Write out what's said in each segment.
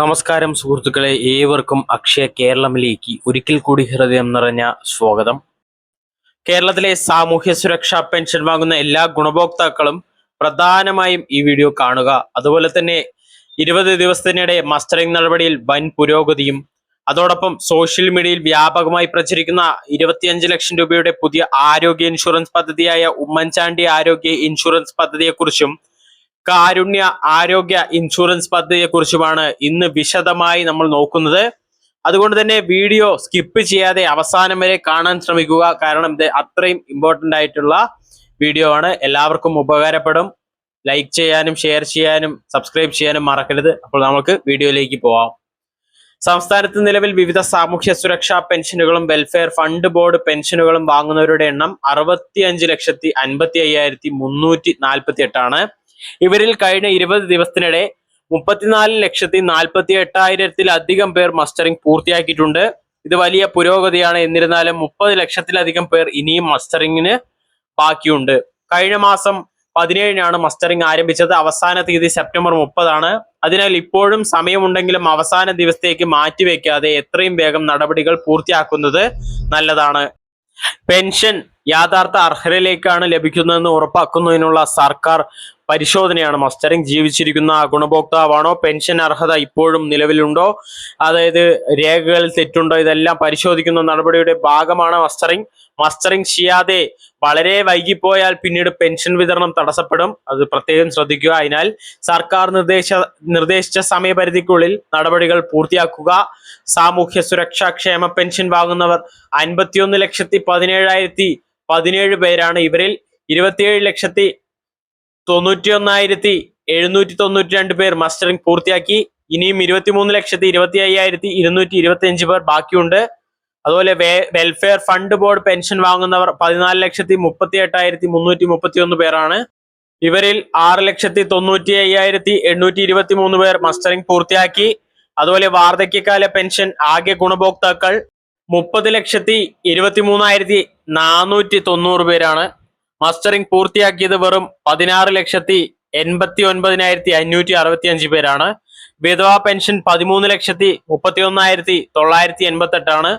നമസ്കാരം സുഹൃത്തുക്കളെ, ഏവർക്കും അക്ഷയ കേരളമിലേക്ക് ഒരിക്കൽ കൂടി ഹൃദയം നിറഞ്ഞ സ്വാഗതം. കേരളത്തിലെ സാമൂഹ്യ സുരക്ഷാ പെൻഷൻ വാങ്ങുന്ന എല്ലാ ഗുണഭോക്താക്കളും പ്രധാനമായും ഈ വീഡിയോ കാണുക. അതുപോലെ തന്നെ 20 ദിവസത്തിനിടെ മസ്റ്ററിംഗ് നടപടിയിൽ വൻ പുരോഗതിയും, അതോടൊപ്പം സോഷ്യൽ മീഡിയയിൽ വ്യാപകമായി പ്രചരിക്കുന്ന 25 ലക്ഷം രൂപയുടെ പുതിയ ആരോഗ്യ ഇൻഷുറൻസ് പദ്ധതിയായ ഉമ്മൻചാണ്ടി ആരോഗ്യ ഇൻഷുറൻസ് പദ്ധതിയെക്കുറിച്ചും കാരുണ്യ ആരോഗ്യ ഇൻഷുറൻസ് പദ്ധതിയെക്കുറിച്ചുമാണ് ഇന്ന് വിശദമായി നമ്മൾ നോക്കുന്നത്. അതുകൊണ്ട് തന്നെ വീഡിയോ സ്കിപ്പ് ചെയ്യാതെ അവസാനം വരെ കാണാൻ ശ്രമിക്കുക. കാരണം ഇത് അത്രയും ഇമ്പോർട്ടൻ്റ് ആയിട്ടുള്ള വീഡിയോ ആണ്. എല്ലാവർക്കും ഉപകാരപ്പെടും. ലൈക്ക് ചെയ്യാനും ഷെയർ ചെയ്യാനും സബ്സ്ക്രൈബ് ചെയ്യാനും മറക്കരുത്. അപ്പോൾ നമുക്ക് വീഡിയോയിലേക്ക് പോവാം. സംസ്ഥാനത്ത് നിലവിൽ വിവിധ സാമൂഹ്യ സുരക്ഷാ പെൻഷനുകളും വെൽഫെയർ ഫണ്ട് ബോർഡ് പെൻഷനുകളും വാങ്ങുന്നവരുടെ എണ്ണം 65,55,348 ആണ്. ഇവരിൽ കഴിഞ്ഞ 20 ദിവസത്തിനിടെ 34,48,000-ത്തിലധികം പേർ മസ്റ്ററിംഗ് പൂർത്തിയാക്കിയിട്ടുണ്ട്. ഇത് വലിയ പുരോഗതിയാണ്. എന്നിരുന്നാലും 30 ലക്ഷത്തിലധികം പേർ ഇനിയും മസ്റ്ററിംഗിന് ബാക്കിയുണ്ട്. കഴിഞ്ഞ മാസം 17-നാണ് മസ്റ്ററിംഗ് ആരംഭിച്ചത്. അവസാന തീയതി സെപ്റ്റംബർ 30 അതിനാൽ ഇപ്പോഴും സമയമുണ്ടെങ്കിലും അവസാന ദിവസത്തേക്ക് മാറ്റിവെക്കാതെ എത്രയും വേഗം നടപടികൾ പൂർത്തിയാക്കുന്നത് നല്ലതാണ്. പെൻഷൻ യഥാർത്ഥ അർഹരിലേക്കാണ് ലഭിക്കുന്നതെന്ന് ഉറപ്പാക്കുന്നതിനുള്ള സർക്കാർ പരിശോധനയാണ് മസ്റ്ററിംഗ്. ജീവിച്ചിരിക്കുന്ന ഗുണഭോക്താവാണോ, പെൻഷൻ അർഹത ഇപ്പോഴും നിലവിലുണ്ടോ, അതായത് രേഖകളിൽ തെറ്റുണ്ടോ, ഇതെല്ലാം പരിശോധിക്കുന്ന നടപടിയുടെ ഭാഗമാണ് മസ്റ്ററിംഗ്. മസ്റ്ററിംഗ് ചെയ്യാതെ വളരെ വൈകിപ്പോയാൽ പിന്നീട് പെൻഷൻ വിതരണം തടസ്സപ്പെടും. അത് പ്രത്യേകം ശ്രദ്ധിക്കുക. അതിനാൽ സർക്കാർ നിർദ്ദേശിച്ച സമയപരിധിക്കുള്ളിൽ നടപടികൾ പൂർത്തിയാക്കുക. സാമൂഹ്യ സുരക്ഷാ ക്ഷേമ പെൻഷൻ വാങ്ങുന്നവർ 51,17,017 പേരാണ്. ഇവരിൽ 27,91,792 പേർ മസ്റ്ററിംഗ് പൂർത്തിയാക്കി. ഇനിയും 23,25,225 പേർ ബാക്കിയുണ്ട്. അതുപോലെ വെൽഫെയർ ഫണ്ട് ബോർഡ് പെൻഷൻ വാങ്ങുന്നവർ 14,38,331 പേരാണ്. ഇവരിൽ 6,95,823 പേർ മസ്റ്ററിംഗ് പൂർത്തിയാക്കി. അതുപോലെ വാർദ്ധക്യകാല പെൻഷൻ ആകെ ഗുണഭോക്താക്കൾ 30,23,490 പേരാണ്. മസ്റ്ററിംഗ് പൂർത്തിയാക്കിയത് വെറും 16,89,565 പേരാണ്. വിധവാ പെൻഷൻ 13,31,988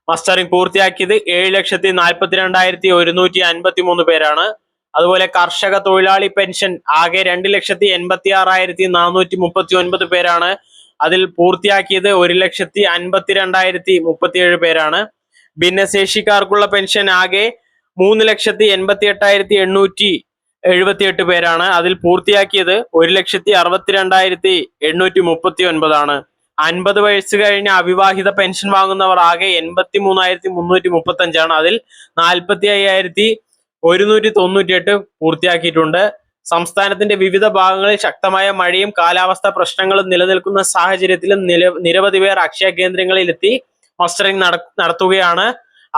മസ്റ്ററിംഗ് പൂർത്തിയാക്കിയത് 7,42,153 പേരാണ്. അതുപോലെ കർഷക തൊഴിലാളി പെൻഷൻ ആകെ 2,86,439 പേരാണ്. അതിൽ പൂർത്തിയാക്കിയത് 1,52,037 പേരാണ്. ഭിന്നശേഷിക്കാർക്കുള്ള പെൻഷൻ ആകെ 3,88,878 പേരാണ്. അതിൽ പൂർത്തിയാക്കിയത് 1,62,839 50 വയസ്സ് കഴിഞ്ഞ അവിവാഹിത പെൻഷൻ വാങ്ങുന്നവർ ആകെ 83,335 അതിൽ 45,198 പൂർത്തിയാക്കിയിട്ടുണ്ട്. സംസ്ഥാനത്തിന്റെ വിവിധ ഭാഗങ്ങളിൽ ശക്തമായ മഴയും കാലാവസ്ഥാ പ്രശ്നങ്ങളും നിലനിൽക്കുന്ന സാഹചര്യത്തിലും നിരവധി പേർ അക്ഷയ കേന്ദ്രങ്ങളിൽ എത്തി മസ്റ്ററിംഗ് നടത്തുകയാണ്.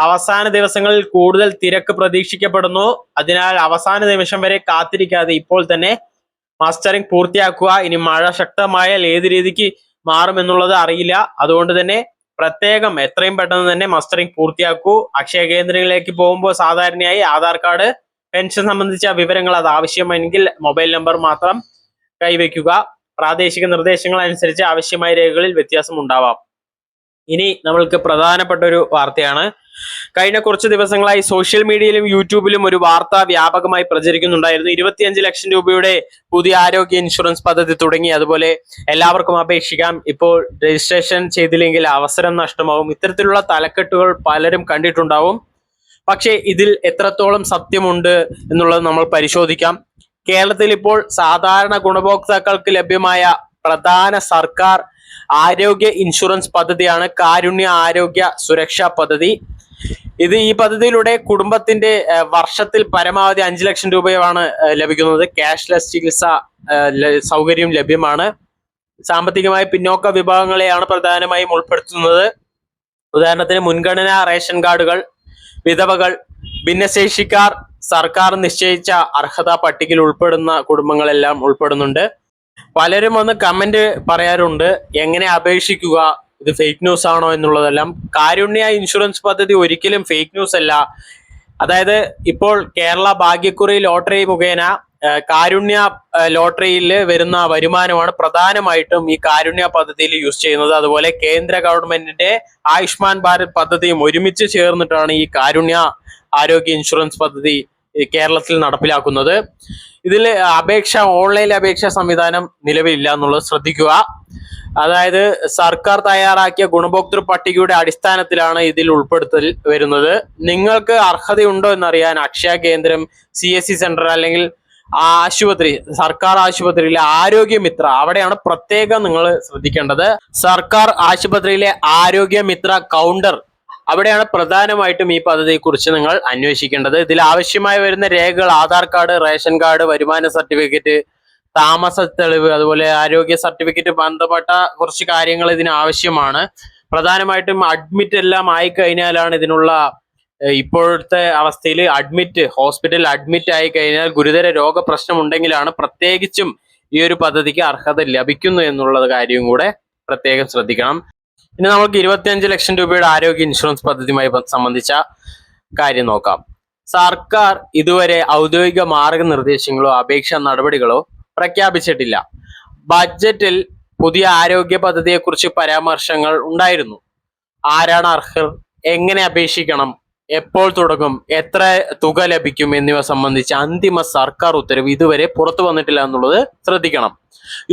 അവസാന ദിവസങ്ങളിൽ കൂടുതൽ തിരക്ക് പ്രതീക്ഷിക്കപ്പെടുന്നു. അതിനാൽ അവസാന നിമിഷം വരെ കാത്തിരിക്കാതെ ഇപ്പോൾ തന്നെ മസ്റ്ററിംഗ് പൂർത്തിയാക്കുക. ഇനി മഴ ശക്തമായാൽ ഏത് രീതിക്ക് മാറുമെന്നുള്ളത് അറിയില്ല. അതുകൊണ്ട് തന്നെ പ്രത്യേകം എത്രയും പെട്ടെന്ന് തന്നെ മസ്റ്ററിംഗ് പൂർത്തിയാക്കൂ. അക്ഷയ കേന്ദ്രങ്ങളിലേക്ക് പോകുമ്പോൾ സാധാരണയായി ആധാർ കാർഡ്, പെൻഷൻ സംബന്ധിച്ച വിവരങ്ങൾ അത് ആവശ്യമെങ്കിൽ മൊബൈൽ നമ്പർ മാത്രം കൈവയ്ക്കുക. പ്രാദേശിക നിർദ്ദേശങ്ങൾ അനുസരിച്ച് ആവശ്യമായ രേഖകളിൽ വ്യത്യാസം ഉണ്ടാവാം. ഇനി നമ്മൾക്ക് പ്രധാനപ്പെട്ട ഒരു വാർത്തയാണ്. കഴിഞ്ഞ കുറച്ച് ദിവസങ്ങളായി സോഷ്യൽ മീഡിയയിലും യൂട്യൂബിലും ഒരു വാർത്ത വ്യാപകമായി പ്രചരിക്കുന്നുണ്ടായിരുന്നു. 25 ലക്ഷം രൂപയുടെ പുതിയ ആരോഗ്യ ഇൻഷുറൻസ് പദ്ധതി തുടങ്ങി. അതുപോലെ എല്ലാവർക്കും അപേക്ഷിക്കാം. ഇപ്പോൾ രജിസ്ട്രേഷൻ ചെയ്തില്ലെങ്കിൽ അവസരം നഷ്ടമാവും. ഇത്തരത്തിലുള്ള തലക്കെട്ടുകൾ പലരും കണ്ടിട്ടുണ്ടാവും. പക്ഷേ ഇതിൽ എത്രത്തോളം സത്യമുണ്ട് എന്നുള്ളത് നമ്മൾ പരിശോധിക്കാം. കേരളത്തിൽ ഇപ്പോൾ സാധാരണ ഗുണഭോക്താക്കൾക്ക് ലഭ്യമായ പ്രധാന സർക്കാർ ആരോഗ്യ ഇൻഷുറൻസ് പദ്ധതിയാണ് കാരുണ്യ ആരോഗ്യ സുരക്ഷാ പദ്ധതി. ഈ പദ്ധതിയിലൂടെ കുടുംബത്തിന്റെ വർഷത്തിൽ പരമാവധി 5 ലക്ഷം രൂപയാണ് ലഭിക്കുന്നത്. ക്യാഷ്ലെസ് ചികിത്സ സൗകര്യം ലഭ്യമാണ്. സാമ്പത്തികമായി പിന്നോക്ക വിഭാഗങ്ങളെയാണ് പ്രധാനമായും ഉൾപ്പെടുത്തുന്നത്. ഉദാഹരണത്തിന് മുൻഗണനാ റേഷൻ കാർഡുകൾ, വിധവകൾ, ഭിന്നശേഷിക്കാർ, സർക്കാർ നിശ്ചയിച്ച അർഹതാ പട്ടികയിൽ ഉൾപ്പെടുന്ന കുടുംബങ്ങളെല്ലാം ഉൾപ്പെടുന്നുണ്ട്. പലരും വന്ന് കമന്റ് പറയാറുണ്ട്, എങ്ങനെ അപേക്ഷിക്കുക, ഇത് ഫേക്ക് ന്യൂസ് ആണോ എന്നുള്ളതെല്ലാം. കാരുണ്യ ഇൻഷുറൻസ് പദ്ധതി ഒരിക്കലും ഫേക്ക് ന്യൂസ് അല്ല. അതായത് ഇപ്പോൾ കേരള ഭാഗ്യക്കുറി ലോട്ടറി മുഖേന കാരുണ്യ ലോട്ടറിയിൽ വരുന്ന വരുമാനമാണ് പ്രധാനമായിട്ടും ഈ കാരുണ്യ പദ്ധതിയിൽ യൂസ് ചെയ്യുന്നത്. അതുപോലെ കേന്ദ്ര ഗവൺമെന്റിന്റെ ആയുഷ്മാൻ ഭാരത് പദ്ധതിയും ഒരുമിച്ച് ചേർന്നിട്ടാണ് ഈ കാരുണ്യ ആരോഗ്യ ഇൻഷുറൻസ് പദ്ധതി കേരളത്തിൽ നടപ്പിലാക്കുന്നത്. ഇതിൽ ഓൺലൈൻ അപേക്ഷാ സംവിധാനം നിലവിലില്ല എന്നുള്ളത് ശ്രദ്ധിക്കുക. അതായത് സർക്കാർ തയ്യാറാക്കിയ ഗുണഭോക്തൃ പട്ടികയുടെ അടിസ്ഥാനത്തിലാണ് ഇതിൽ ഉൾപ്പെടുത്തൽ വരുന്നത്. നിങ്ങൾക്ക് അർഹതയുണ്ടോ എന്നറിയാൻ അക്ഷയ കേന്ദ്രം, CSC സെന്റർ അല്ലെങ്കിൽ ആശുപത്രി, സർക്കാർ ആശുപത്രിയിലെ ആരോഗ്യമിത്ര, അവിടെയാണ് പ്രത്യേകം നിങ്ങൾ ശ്രദ്ധിക്കേണ്ടത്. സർക്കാർ ആശുപത്രിയിലെ ആരോഗ്യമിത്ര കൗണ്ടർ, അവിടെയാണ് പ്രധാനമായിട്ടും ഈ പദ്ധതിയെ കുറിച്ച് നിങ്ങൾ അന്വേഷിക്കേണ്ടത്. ഇതിൽ ആവശ്യമായി വരുന്ന രേഖകൾ ആധാർ കാർഡ്, റേഷൻ കാർഡ്, വരുമാന സർട്ടിഫിക്കറ്റ്, താമസ തെളിവ്, അതുപോലെ ആരോഗ്യ സർട്ടിഫിക്കറ്റ്, ബന്ധപ്പെട്ട കുറച്ച് കാര്യങ്ങൾ ഇതിന് ആവശ്യമാണ്. പ്രധാനമായിട്ടും അഡ്മിറ്റ് എല്ലാം ആയി കഴിഞ്ഞാലാണ് ഇതിനുള്ള ഇപ്പോഴത്തെ അവസ്ഥയിൽ ഹോസ്പിറ്റലിൽ അഡ്മിറ്റ് ആയി കഴിഞ്ഞാൽ ഗുരുതര രോഗപ്രശ്നം ഉണ്ടെങ്കിലാണ് പ്രത്യേകിച്ചും ഈ ഒരു പദ്ധതിക്ക് അർഹത ലഭിക്കുന്നു എന്നുള്ള കാര്യവും കൂടെ പ്രത്യേകം ശ്രദ്ധിക്കണം. ഇനി നമുക്ക് 25 ലക്ഷം രൂപയുടെ ആരോഗ്യ ഇൻഷുറൻസ് പദ്ധതിയുമായി സംബന്ധിച്ച കാര്യം നോക്കാം. സർക്കാർ ഇതുവരെ ഔദ്യോഗിക മാർഗനിർദ്ദേശങ്ങളോ അപേക്ഷാ നടപടികളോ പ്രഖ്യാപിച്ചിട്ടില്ല. ബഡ്ജറ്റിൽ പുതിയ ആരോഗ്യ പദ്ധതിയെക്കുറിച്ച് പരാമർശങ്ങൾ ഉണ്ടായിരുന്നു. ആരാണ് അർഹർ, എങ്ങനെ അപേക്ഷിക്കണം, എപ്പോൾ തുടങ്ങും, എത്ര തുക ലഭിക്കും എന്നിവ സംബന്ധിച്ച് അന്തിമ സർക്കാർ ഉത്തരവ് ഇതുവരെ പുറത്തു വന്നിട്ടില്ല എന്നുള്ളത് ശ്രദ്ധിക്കണം.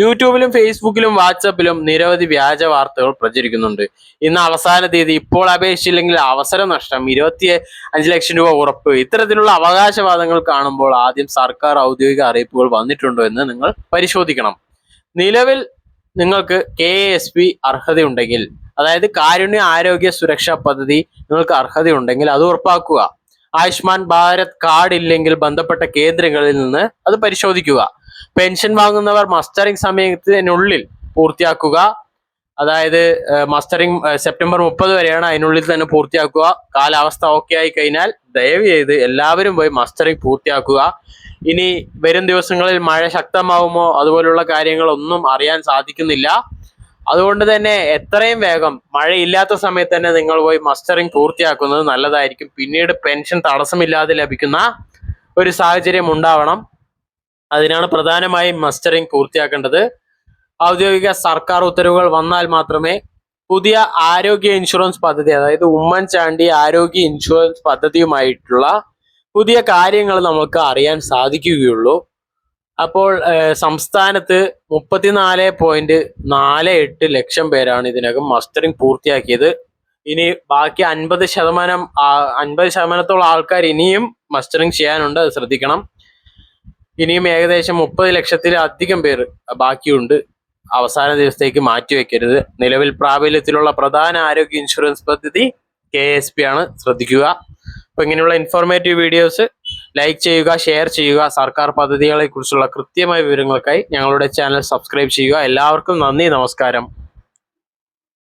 യൂട്യൂബിലും ഫേസ്ബുക്കിലും വാട്സപ്പിലും നിരവധി വ്യാജ വാർത്തകൾ പ്രചരിക്കുന്നുണ്ട്. ഇന്ന് അവസാന തീയതി, ഇപ്പോൾ അപേക്ഷിച്ചില്ലെങ്കിൽ അവസര നഷ്ടം, 25 ലക്ഷം രൂപ ഉറപ്പ്, ഇത്തരത്തിലുള്ള അവകാശവാദങ്ങൾ കാണുമ്പോൾ ആദ്യം സർക്കാർ ഔദ്യോഗിക അറിയിപ്പുകൾ വന്നിട്ടുണ്ടോ എന്ന് നിങ്ങൾ പരിശോധിക്കണം. നിലവിൽ നിങ്ങൾക്ക് KSP അർഹതയുണ്ടെങ്കിൽ, അതായത് കാരുണ്യ ആരോഗ്യ സുരക്ഷാ പദ്ധതി നിങ്ങൾക്ക് അർഹതയുണ്ടെങ്കിൽ അത് ഉറപ്പാക്കുക. ആയുഷ്മാൻ ഭാരത് കാർഡ് ഇല്ലെങ്കിൽ ബന്ധപ്പെട്ട കേന്ദ്രങ്ങളിൽ നിന്ന് അത് പരിശോധിക്കുക. പെൻഷൻ വാങ്ങുന്നവർ മസ്റ്ററിംഗ് സമയത്തിനുള്ളിൽ പൂർത്തിയാക്കുക. അതായത് മസ്റ്ററിംഗ് സെപ്റ്റംബർ 30 വരെയാണ്, അതിനുള്ളിൽ തന്നെ പൂർത്തിയാക്കുക. കാലാവസ്ഥ ഓക്കെ ആയി കഴിഞ്ഞാൽ ദയവ് ചെയ്ത് എല്ലാവരും പോയി മസ്റ്ററിംഗ് പൂർത്തിയാക്കുക. ഇനി വരും ദിവസങ്ങളിൽ മഴ ശക്തമാവുമോ അതുപോലുള്ള കാര്യങ്ങളൊന്നും അറിയാൻ സാധിക്കുന്നില്ല. അതുകൊണ്ട് തന്നെ എത്രയും വേഗം, മഴയില്ലാത്ത സമയത്ത് തന്നെ നിങ്ങൾ പോയി മസ്റ്ററിംഗ് പൂർത്തിയാക്കുന്നത് നല്ലതായിരിക്കും. പിന്നീട് പെൻഷൻ തടസ്സമില്ലാതെ ലഭിക്കുന്ന ഒരു സാഹചര്യം ഉണ്ടാവണം. അതിനാണ് പ്രധാനമായും മസ്റ്ററിംഗ് പൂർത്തിയാക്കേണ്ടത്. ഔദ്യോഗിക സർക്കാർ ഉത്തരവുകൾ വന്നാൽ മാത്രമേ പുതിയ ആരോഗ്യ ഇൻഷുറൻസ് പദ്ധതി, അതായത് ഉമ്മൻചാണ്ടി ആരോഗ്യ ഇൻഷുറൻസ് പദ്ധതിയുമായിട്ടുള്ള പുതിയ കാര്യങ്ങൾ നമുക്ക് അറിയാൻ സാധിക്കുകയുള്ളൂ. അപ്പോൾ സംസ്ഥാനത്ത് 34.48 ലക്ഷം പേരാണ് ഇതിനകം മസ്റ്ററിംഗ് പൂർത്തിയാക്കിയത്. ഇനി ബാക്കി 50% ആൾക്കാർ ഇനിയും മസ്റ്ററിംഗ് ചെയ്യാനുണ്ട്, അത് ശ്രദ്ധിക്കണം. ഇനിയും ഏകദേശം 30 ലക്ഷത്തിലധികം പേർ ബാക്കിയുണ്ട്. അവസാന ദിവസത്തേക്ക് മാറ്റിവെക്കരുത്. നിലവിൽ പ്രാബല്യത്തിലുള്ള പ്രധാന ആരോഗ്യ ഇൻഷുറൻസ് പദ്ധതി KSP ആണ്, ശ്രദ്ധിക്കുക. അപ്പൊ ഇങ്ങനെയുള്ള ഇൻഫോർമേറ്റീവ് വീഡിയോസ് ലൈക്ക് ചെയ്യുക, ഷെയർ ചെയ്യുക. സർക്കാർ പദ്ധതികളെ കുറിച്ചുള്ള കൃത്യമായ വിവരങ്ങൾക്കായി ഞങ്ങളുടെ ചാനൽ സബ്സ്ക്രൈബ് ചെയ്യുക. എല്ലാവർക്കും നന്ദി, നമസ്കാരം.